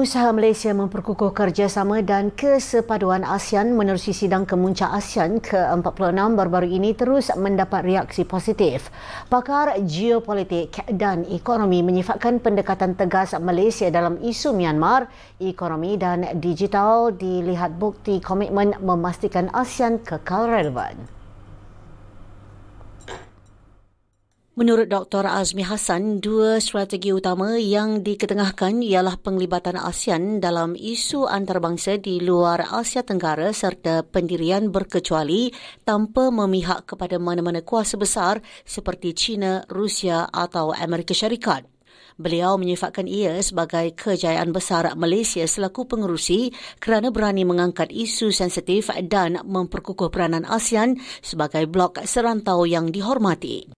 Berusaha Malaysia memperkukuh kerjasama dan kesepaduan ASEAN menerusi sidang kemuncak ASEAN ke-46 baru-baru ini terus mendapat reaksi positif. Pakar geopolitik dan ekonomi menyifatkan pendekatan tegas Malaysia dalam isu Myanmar, ekonomi dan digital dilihat bukti komitmen memastikan ASEAN kekal relevan. Menurut Dr. Azmi Hassan, dua strategi utama yang diketengahkan ialah penglibatan ASEAN dalam isu antarabangsa di luar Asia Tenggara serta pendirian berkecuali tanpa memihak kepada mana-mana kuasa besar seperti China, Rusia atau Amerika Syarikat. Beliau menyifatkan ia sebagai kejayaan besar Malaysia selaku pengerusi kerana berani mengangkat isu sensitif dan memperkukuh peranan ASEAN sebagai blok serantau yang dihormati.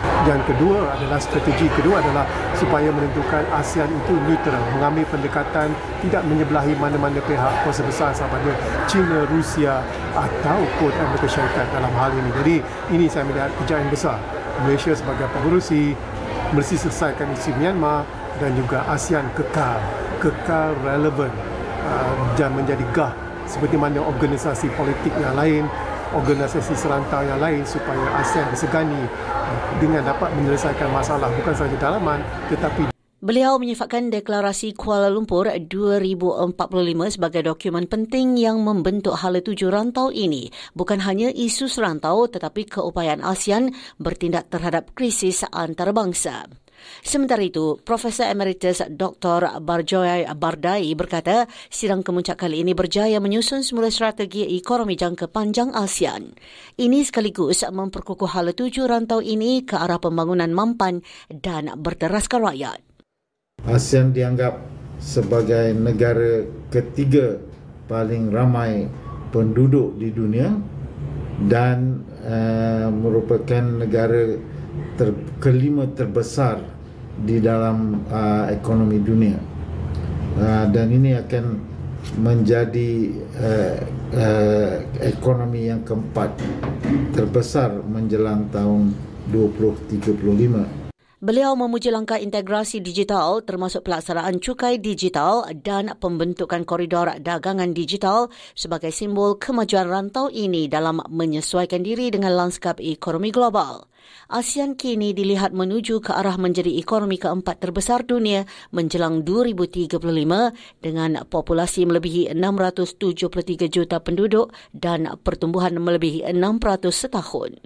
Yang kedua adalah strategi kedua adalah supaya menentukan ASEAN itu neutral, mengambil pendekatan tidak menyebelahi mana-mana pihak kuasa besar sama ada China, Rusia ataupun Amerika Syarikat dalam hal ini. Jadi ini saya melihat kejayaan besar Malaysia sebagai pengerusi mesti selesaikan isu Myanmar dan juga ASEAN kekal relevan dan menjadi gah seperti mana organisasi politik yang lain, organisasi serantau yang lain supaya ASEAN disegani dengan dapat menyelesaikan masalah bukan sahaja dalaman tetapi. Beliau menyifatkan deklarasi Kuala Lumpur 2045 sebagai dokumen penting yang membentuk hala tuju rantau ini. Bukan hanya isu serantau tetapi keupayaan ASEAN bertindak terhadap krisis antarabangsa. Sementara itu, Profesor Emeritus Dr. Barjoy Bardai berkata sidang kemuncak kali ini berjaya menyusun semula strategi ekonomi jangka panjang ASEAN. Ini sekaligus memperkukuh hala tuju rantau ini ke arah pembangunan mampan dan berteraskan rakyat. ASEAN dianggap sebagai negara ketiga paling ramai penduduk di dunia dan merupakan negara kelima terbesar di dalam ekonomi dunia, dan ini akan menjadi ekonomi yang keempat terbesar menjelang tahun 2035. Beliau memuji langkah integrasi digital termasuk pelaksanaan cukai digital dan pembentukan koridor dagangan digital sebagai simbol kemajuan rantau ini dalam menyesuaikan diri dengan lanskap ekonomi global. ASEAN kini dilihat menuju ke arah menjadi ekonomi keempat terbesar dunia menjelang 2035 dengan populasi melebihi 673 juta penduduk dan pertumbuhan melebihi 6% setahun.